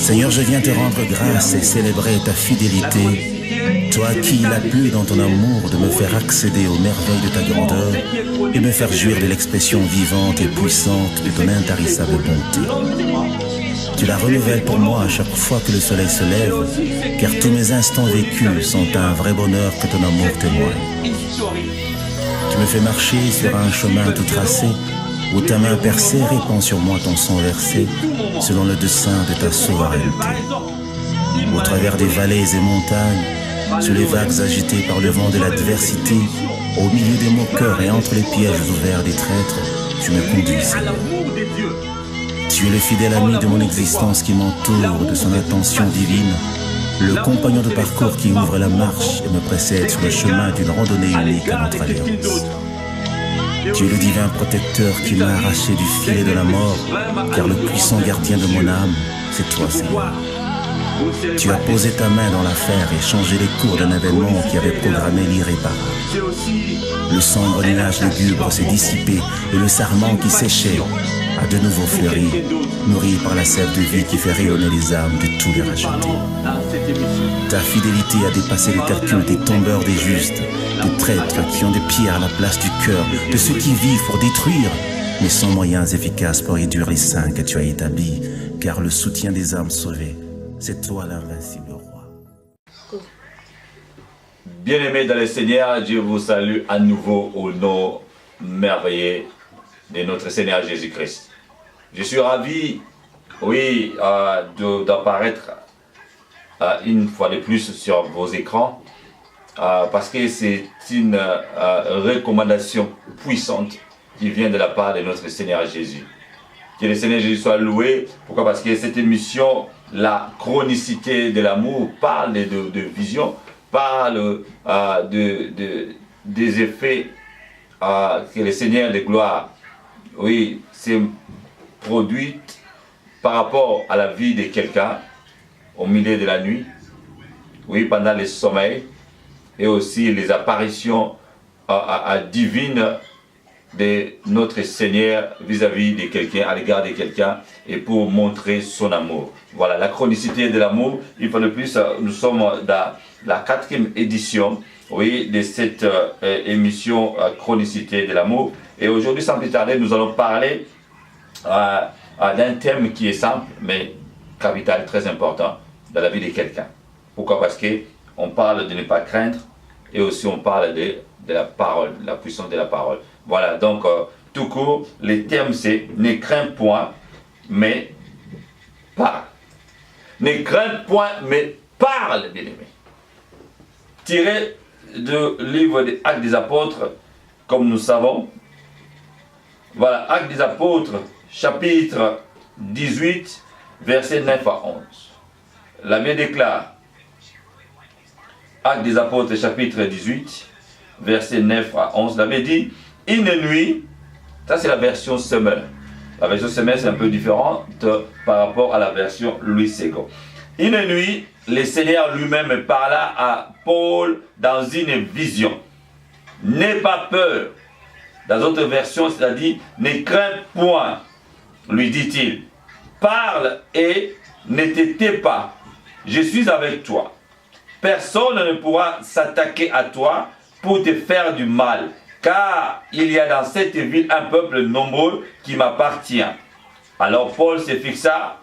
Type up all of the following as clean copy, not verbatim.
Seigneur, je viens te rendre grâce et célébrer ta fidélité. Toi qui il a plu dans ton amour de me faire accéder aux merveilles de ta grandeur et me faire jouir de l'expression vivante et puissante de ton intarissable bonté. Tu la renouvelles pour moi à chaque fois que le soleil se lève, car tous mes instants vécus sont un vrai bonheur que ton amour témoigne. Tu me fais marcher sur un chemin tout tracé, où ta main percée répand sur moi ton sang versé, selon le dessein de ta souveraineté. Au travers des vallées et montagnes, sur les vagues agitées par le vent de l'adversité, au milieu des moqueurs et entre les pièges ouverts des traîtres, tu me conduis, Seigneur. Tu es le fidèle ami de mon existence qui m'entoure de son attention divine, le compagnon de parcours qui ouvre la marche et me précède sur le chemin d'une randonnée unique à notre alliance. Tu es le divin protecteur qui m'a arraché du filet de la mort, car le puissant gardien de mon âme, c'est toi, Seigneur. Tu as posé ta main dans l'affaire et changé les cours d'un événement qui avait programmé l'irréparable. Le sombre nuage lugubre s'est dissipé et le sarment qui séchait a de nouveau fleuri, nourri par la sève de vie qui fait rayonner les âmes de tous les rachetés. Ta fidélité a dépassé le calcul des tombeurs des justes, des traîtres qui ont des pierres à la place du cœur, de ceux qui vivent pour détruire, mais sans moyens efficaces pour réduire les saints que tu as établis, car le soutien des âmes sauvées, c'est toi l'invincible roi. Bien-aimés dans le Seigneur, je vous salue à nouveau au nom merveilleux de notre Seigneur Jésus-Christ. Je suis ravi, oui, d'apparaître une fois de plus sur vos écrans parce que c'est une recommandation puissante qui vient de la part de notre Seigneur Jésus. Que le Seigneur Jésus soit loué. Pourquoi? Parce que cette émission, la chronicité de l'amour, parle de vision, parle des effets que le Seigneur de gloire, oui, s'est produit par rapport à la vie de quelqu'un au milieu de la nuit, oui, pendant le sommeil, et aussi les apparitions divines de notre Seigneur vis-à-vis de quelqu'un, à l'égard de quelqu'un, et pour montrer son amour. Voilà, la chronicité de l'amour. Une fois de plus, nous sommes dans la 4e édition, oui, de cette émission chronicité de l'amour. Et aujourd'hui, sans plus tarder, nous allons parler d'un thème qui est simple, mais capital, très important dans la vie de quelqu'un. Pourquoi? Parce qu'on parle de ne pas craindre, et aussi on parle de la parole, la puissance de la parole. Voilà, donc tout court, le terme c'est « Ne crains point, mais parle ». Ne crains point, mais parle, bien-aimé. Tiré du livre des Actes des Apôtres, comme nous savons. Voilà, Actes des Apôtres, chapitre 18, versets 9 à 11. La Bible déclare, Actes des Apôtres, chapitre 18, versets 9 à 11. La Bible dit, une nuit, ça c'est la version Semeur. La version Semeur c'est un peu différente par rapport à la version Louis II. Une nuit, le Seigneur lui-même parla à Paul dans une vision. N'aie pas peur. Dans d'autres versions, c'est-à-dire, ne crains point, lui dit-il. Parle et ne te tais pas. Je suis avec toi. Personne ne pourra s'attaquer à toi pour te faire du mal, car il y a dans cette ville un peuple nombreux qui m'appartient. Alors Paul se fixa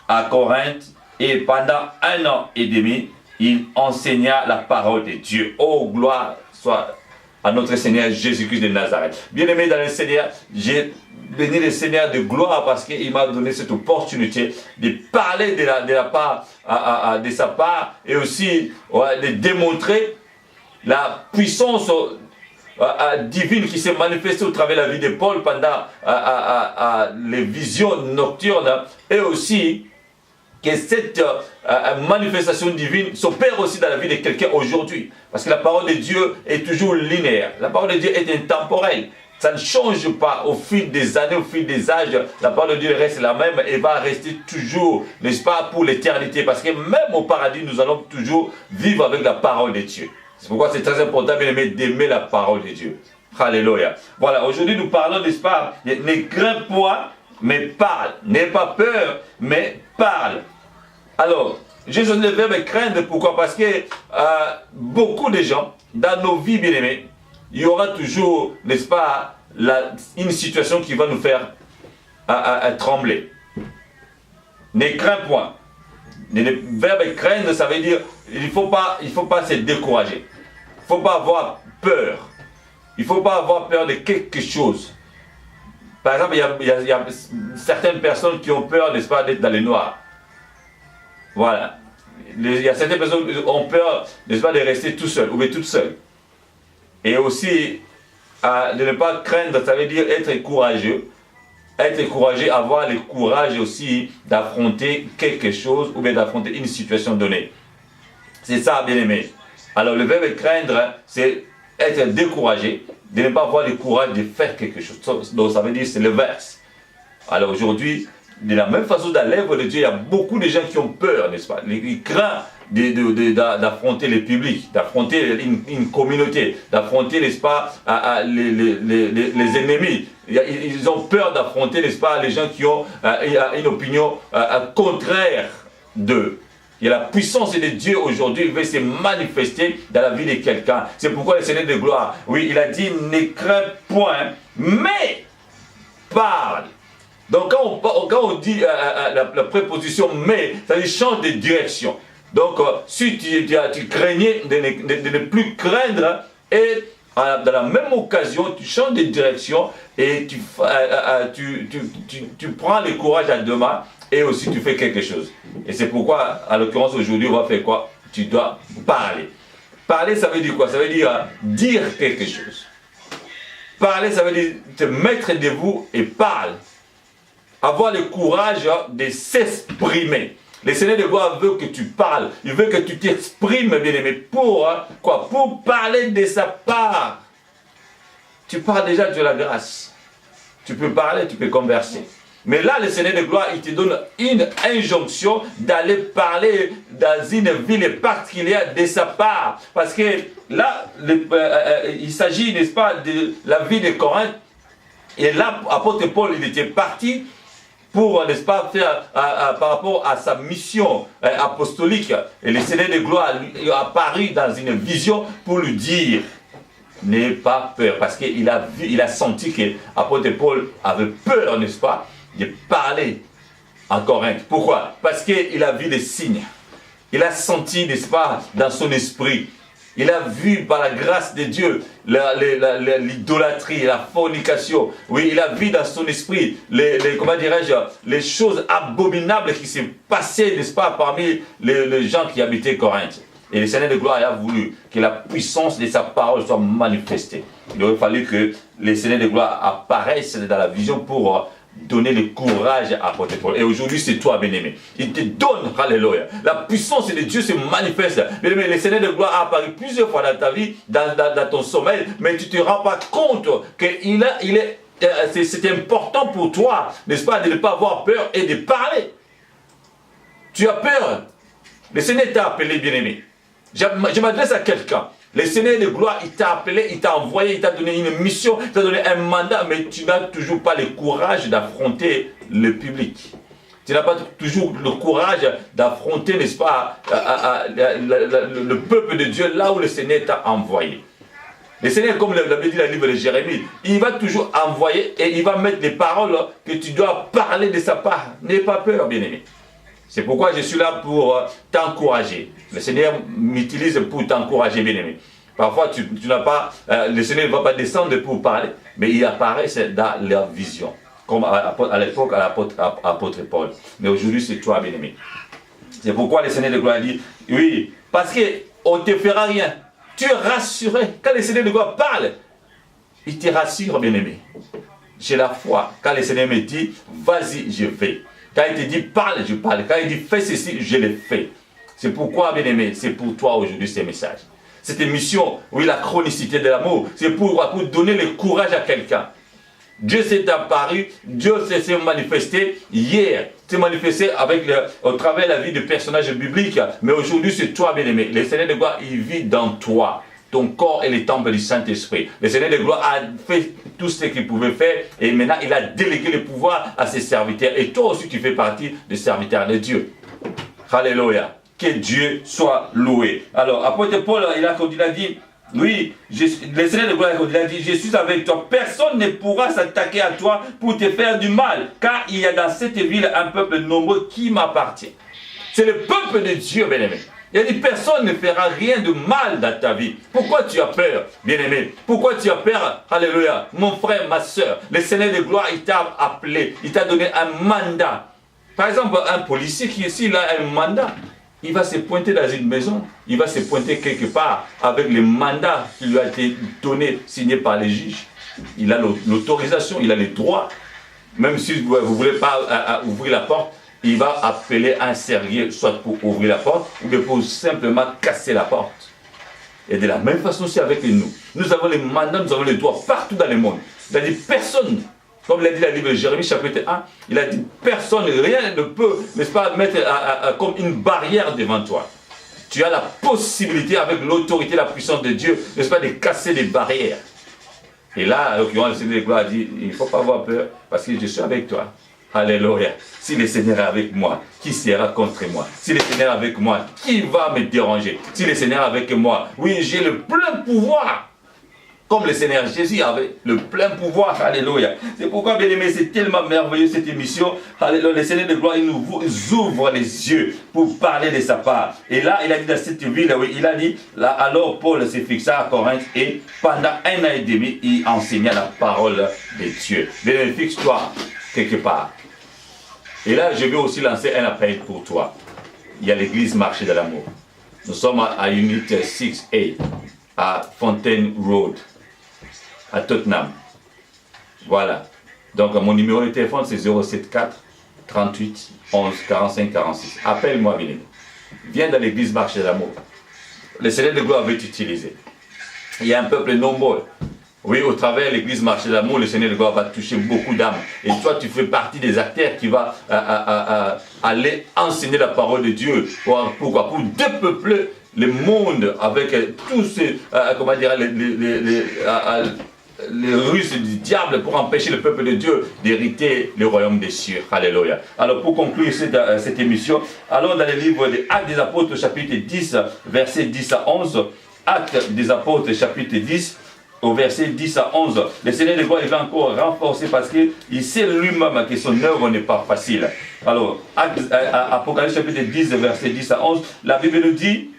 à Corinthe et pendant 1 an et demi, il enseigna la parole de Dieu. Oh, gloire soit à notre Seigneur Jésus-Christ de Nazareth. Bien-aimé dans le Seigneur, j'ai béni le Seigneur de gloire parce qu'il m'a donné cette opportunité de parler de la part, de sa part, et aussi de démontrer la puissance divine qui s'est manifestée au travers de la vie de Paul pendant les visions nocturnes, et aussi que cette manifestation divine s'opère aussi dans la vie de quelqu'un aujourd'hui. Parce que la parole de Dieu est toujours linéaire. La parole de Dieu est intemporelle. Ça ne change pas au fil des années, au fil des âges. La parole de Dieu reste la même et va rester toujours, n'est-ce pas, pour l'éternité. Parce que même au paradis, nous allons toujours vivre avec la parole de Dieu. C'est pourquoi c'est très important, bien aimé, d'aimer la parole de Dieu. Alléluia. Voilà, aujourd'hui nous parlons, n'est-ce pas, ne crains point, mais parle. N'aie pas peur, mais parle. Alors, j'ai choisi le verbe craindre, pourquoi? Parce que beaucoup de gens, dans nos vies bien-aimées, il y aura toujours, n'est-ce pas, une situation qui va nous faire trembler. Ne crains point. Le verbe craindre, ça veut dire il ne faut pas se décourager. Il ne faut pas avoir peur. Il ne faut pas avoir peur de quelque chose. Par exemple, il y a certaines personnes qui ont peur, n'est-ce pas, d'être dans le noir. Voilà. Il y a certaines personnes qui ont peur, n'est-ce pas, de rester tout seul ou bien toute seule. Et aussi, de ne pas craindre, ça veut dire être courageux. Être courageux, avoir le courage aussi d'affronter quelque chose ou bien d'affronter une situation donnée. C'est ça, bien aimé. Alors, le verbe craindre, c'est être découragé, de ne pas avoir le courage de faire quelque chose. Donc, ça veut dire, c'est le verse. Alors, aujourd'hui, de la même façon, dans l'œuvre de Dieu, il y a beaucoup de gens qui ont peur, n'est-ce pas? Ils craignent d'affronter le public, d'affronter une communauté, d'affronter, n'est-ce pas, les ennemis. Ils ont peur d'affronter, n'est-ce pas, les gens qui ont une opinion contraire d'eux. Et la puissance de Dieu aujourd'hui veut se manifester dans la vie de quelqu'un. C'est pourquoi le Seigneur de gloire, oui, il a dit, ne crains point, mais parle. Donc quand on dit la préposition mais, ça veut dire change de direction. Donc si tu craignais de ne plus craindre, et dans la même occasion tu changes de direction et tu prends le courage à deux mains et aussi tu fais quelque chose. Et c'est pourquoi, en l'occurrence aujourd'hui, on va faire quoi? Tu dois parler. Parler, ça veut dire quoi? Ça veut dire dire quelque chose. Parler, ça veut dire te mettre debout et parle. Avoir le courage de s'exprimer. Le Seigneur de gloire veut que tu parles. Il veut que tu t'exprimes, bien-aimé. Pour quoi? Pour parler de sa part. Tu parles déjà de la grâce. Tu peux parler, tu peux converser. Mais là, le Seigneur de gloire, il te donne une injonction d'aller parler dans une ville particulière de sa part. Parce que là, il s'agit, n'est-ce pas, de la ville de Corinthe. Et là, apôtre Paul, il était parti pour, n'est-ce pas, faire par rapport à sa mission apostolique. Et le Seigneur de gloire lui a apparu dans une vision pour lui dire, n'aie pas peur. Parce qu'il a senti que apôtre Paul avait peur, n'est-ce pas, de parler en Corinthe. Pourquoi? Parce qu'il a vu des signes. Il a senti, n'est-ce pas, dans son esprit. Il a vu par la grâce de Dieu l'idolâtrie, la fornication. Oui, il a vu dans son esprit comment dirais-je, les choses abominables qui s'est passées, n'est-ce pas, parmi les gens qui habitaient Corinthe. Et le Seigneur de gloire a voulu que la puissance de sa parole soit manifestée. Il aurait fallu que le Seigneur de gloire apparaisse dans la vision pour donner le courage à apôtre Paul. Et aujourd'hui, c'est toi, bien-aimé. Il te donne, alléluia. La puissance de Dieu se manifeste. Bien-aimé, le Seigneur de gloire a apparu plusieurs fois dans ta vie, dans ton sommeil, mais tu ne te rends pas compte que c'est important pour toi, n'est-ce pas, de ne pas avoir peur et de parler. Tu as peur. Le Seigneur t'a appelé, bien-aimé. Je m'adresse à quelqu'un. Le Seigneur de gloire, il t'a appelé, il t'a envoyé, il t'a donné une mission, il t'a donné un mandat, mais tu n'as toujours pas le courage d'affronter le public. Tu n'as pas toujours le courage d'affronter, n'est-ce pas, le peuple de Dieu là où le Seigneur t'a envoyé. Le Seigneur, comme l'avait dit dans le livre de Jérémie, il va toujours envoyer et il va mettre des paroles que tu dois parler de sa part. N'aie pas peur, bien-aimé. C'est pourquoi je suis là pour t'encourager. Le Seigneur m'utilise pour t'encourager, bien-aimé. Parfois, tu n'as pas, le Seigneur ne va pas descendre pour parler, mais il apparaît dans leur vision. Comme à l'époque, à l'apôtre Paul. Mais aujourd'hui, c'est toi, bien-aimé. C'est pourquoi le Seigneur de gloire dit, oui, parce qu'on ne te fera rien. Tu es rassuré. Quand le Seigneur de gloire parle, il te rassure, bien-aimé. J'ai la foi. Quand le Seigneur me dit, vas-y, je vais. Quand il te dit parle, je parle. Quand il dit fais ceci, je le fais. C'est pourquoi, bien-aimé, c'est pour toi aujourd'hui ce message. Cette émission, oui, la chronicité de l'amour, c'est pour donner le courage à quelqu'un. Dieu s'est apparu, Dieu s'est manifesté hier. S'est manifesté au travers de la vie de personnages bibliques. Mais aujourd'hui, c'est toi, bien-aimé. Le Seigneur de gloire, il vit dans toi. Ton corps est le temple du Saint-Esprit. Le Seigneur de gloire a fait tout ce qu'il pouvait faire et maintenant il a délégué le pouvoir à ses serviteurs. Et toi aussi tu fais partie des serviteurs de Dieu. Alléluia. Que Dieu soit loué. Alors, apôtre Paul, il a dit, oui, le Seigneur de gloire, il a dit, je suis avec toi. Personne ne pourra s'attaquer à toi pour te faire du mal. Car il y a dans cette ville un peuple nombreux qui m'appartient. C'est le peuple de Dieu, bien-aimé. Il a dit, personne ne fera rien de mal dans ta vie. Pourquoi tu as peur, bien-aimé? Pourquoi tu as peur? Alléluia. Mon frère, ma soeur, le Seigneur de gloire, il t'a appelé, il t'a donné un mandat. Par exemple, un policier qui ici, il a un mandat. Il va se pointer dans une maison, il va se pointer quelque part avec le mandat qui lui a été donné, signé par les juges. Il a l'autorisation, il a les droits. Même si vous ne voulez pas ouvrir la porte, il va appeler un serrurier, soit pour ouvrir la porte, ou bien pour simplement casser la porte. Et de la même façon, c'est avec nous. Nous avons les mandats, nous avons les droits partout dans le monde. C'est-à-dire personne. Comme l'a dit la livre de Jérémie chapitre 1, il a dit personne, rien ne peut, n'est-ce pas, mettre comme une barrière devant toi. Tu as la possibilité avec l'autorité, la puissance de Dieu, n'est-ce pas, de casser des barrières. Et là, le Seigneur de gloire a dit, il ne faut pas avoir peur parce que je suis avec toi. Alléluia. Si le Seigneur est avec moi, qui sera contre moi? Si le Seigneur est avec moi, qui va me déranger? Si le Seigneur est avec moi, oui, j'ai le plein pouvoir. Comme le Seigneur Jésus avait le plein pouvoir, alléluia. C'est pourquoi, bien aimé, c'est tellement merveilleux cette émission. Alléluia. Le Seigneur de gloire, il nous ouvre les yeux pour parler de sa part. Et là, il a dit dans cette ville, oui, il a dit, là, alors Paul s'est fixé à Corinthe et pendant 1 an et demi, il enseigna la parole de Dieu. Bien aimé, fixe-toi quelque part. Et là, je vais aussi lancer un appel pour toi. Il y a l'église Marché de l'amour. Nous sommes à Unit 6A, à Fontaine Road, à Tottenham. Voilà. Donc, mon numéro de téléphone, c'est 074 38 11 45 46. Appelle-moi, bien. Viens dans l'église Marché de l'amour. Le Seigneur de gloire veut t'utiliser. Il y a un peuple nombreux. Oui, au travers de l'église Marché de l'amour, le Seigneur de gloire va toucher beaucoup d'âmes. Et toi, tu fais partie des acteurs qui va aller enseigner la parole de Dieu. Pourquoi? Pour dépeupler le monde avec tous ces, comment dire, les ruses du diable pour empêcher le peuple de Dieu d'hériter le royaume des cieux. Alléluia. Alors, pour conclure cette émission, allons dans le livre des Actes des Apôtres, chapitre 10, versets 10 à 11. Actes des Apôtres, chapitre 10, au verset 10 à 11, le Seigneur de gloire, il va encore renforcer parce qu'il sait lui-même que son œuvre n'est pas facile. Alors, Apocalypse chapitre 10, verset 10 à 11, la Bible nous dit,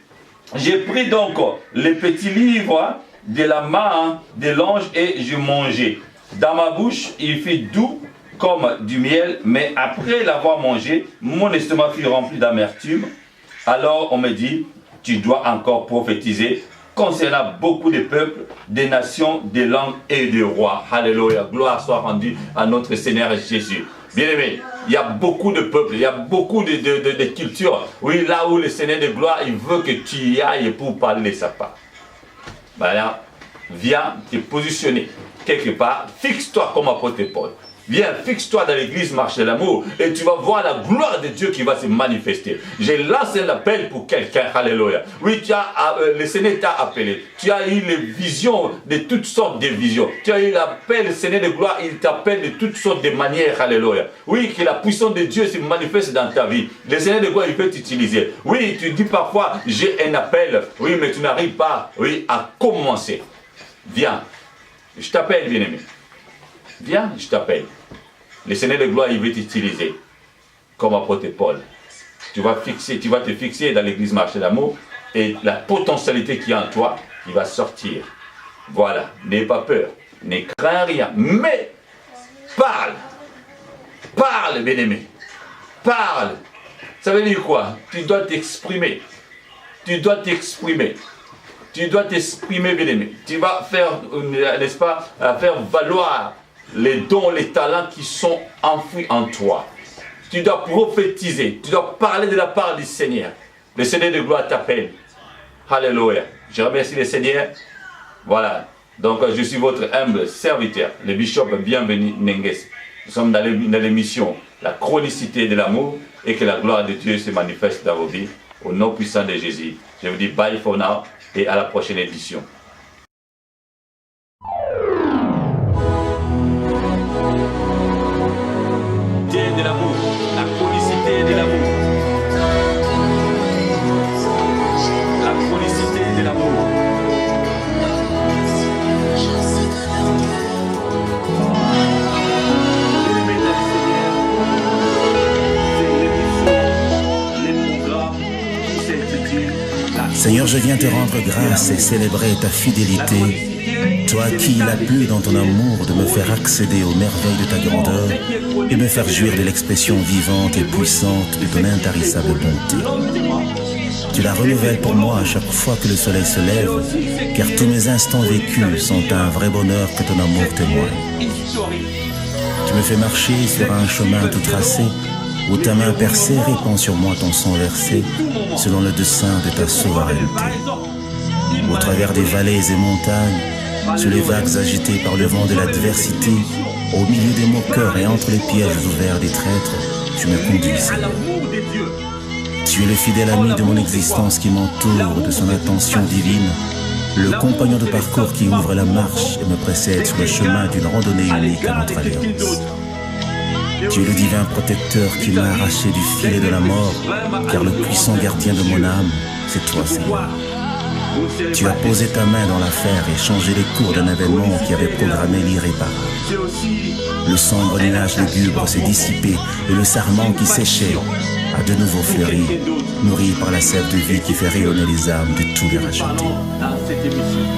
j'ai pris donc les petits livres de la main de l'ange et je mangeai. Dans ma bouche, il fit doux comme du miel, mais après l'avoir mangé, mon estomac fut rempli d'amertume. Alors on me dit, tu dois encore prophétiser concernant beaucoup de peuples, des nations, des langues et des rois. Alléluia. Gloire soit rendue à notre Seigneur Jésus. Bien-aimé, il y a beaucoup de peuples, il y a beaucoup de cultures. Oui, là où le Seigneur de gloire, il veut que tu y ailles pour parler de sa part. Voilà. Viens te positionner quelque part. Fixe-toi comme apôtre Paul. Viens, fixe-toi dans l'église Marché de l'amour et tu vas voir la gloire de Dieu qui va se manifester. J'ai lancé l'appel pour quelqu'un, alléluia. Oui, le Seigneur t'a appelé. Tu as eu les visions de toutes sortes de visions. Tu as eu l'appel, le Seigneur de gloire, il t'appelle de toutes sortes de manières, alléluia. Oui, que la puissance de Dieu se manifeste dans ta vie. Le Seigneur de gloire, il peut t'utiliser. Oui, tu dis parfois, j'ai un appel, oui, mais tu n'arrives pas, oui, à commencer. Viens, je t'appelle, bien-aimé. Viens, je t'appelle. Le Seigneur de gloire, il veut t'utiliser comme apôtre Paul. Tu vas te fixer dans l'église Marché d'amour et la potentialité qui est en toi, il va sortir. Voilà, n'aie pas peur, ne crains rien, mais parle. Parle, bien-aimé. Parle. Ça veut dire quoi? Tu dois t'exprimer. Tu dois t'exprimer. Tu dois t'exprimer, bien-aimé. Tu vas faire, n'est-ce pas, faire valoir les dons, les talents qui sont enfouis en toi. Tu dois prophétiser, tu dois parler de la part du Seigneur. Le Seigneur de gloire t'appelle. Alléluia. Je remercie le Seigneur. Voilà. Donc, je suis votre humble serviteur, le bishop Bienvenu Nenges. Nous sommes dans l'émission La chronicité de l'amour et que la gloire de Dieu se manifeste dans vos vies. Au nom puissant de Jésus. Je vous dis bye for now et à la prochaine édition. De l'amour, la chronicité de l'amour. Seigneur, je viens te rendre grâce et célébrer ta fidélité. Toi qui il a plu dans ton amour de me faire accéder aux merveilles de ta grandeur et me faire jouir de l'expression vivante et puissante de ton intarissable bonté. Tu la renouvelles pour moi à chaque fois que le soleil se lève, car tous mes instants vécus sont un vrai bonheur que ton amour témoigne. Tu me fais marcher sur un chemin tout tracé, où ta main percée répand sur moi ton sang versé, selon le dessein de ta souveraineté. Au travers des vallées et montagnes, sous les vagues agitées par le vent de l'adversité, au milieu des moqueurs et entre les pièges ouverts des traîtres, tu me conduis, Seigneur. Tu es le fidèle ami de mon existence qui m'entoure de son attention divine, le compagnon de parcours qui ouvre la marche et me précède sur le chemin d'une randonnée unique à notre alliance. Tu es le divin protecteur qui m'a arraché du filet de la mort, car le puissant gardien de mon âme, c'est toi, Seigneur. Tu as posé ta main dans l'affaire et changé les cours d'un événement qui avait programmé l'irréparable. Le sombre nuage lugubre s'est dissipé et le sarment qui séchait a de nouveau fleuri, nourri par la sève de vie qui fait rayonner les âmes de tous les rachetés.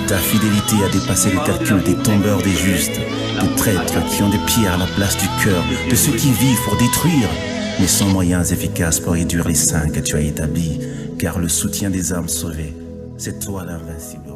Ta fidélité a dépassé les calculs des tombeurs des justes, des traîtres qui ont des pierres à la place du cœur, de ceux qui vivent pour détruire, mais sans moyens efficaces pour réduire les saints que tu as établis, car le soutien des âmes sauvées, c'est toi l'invincible.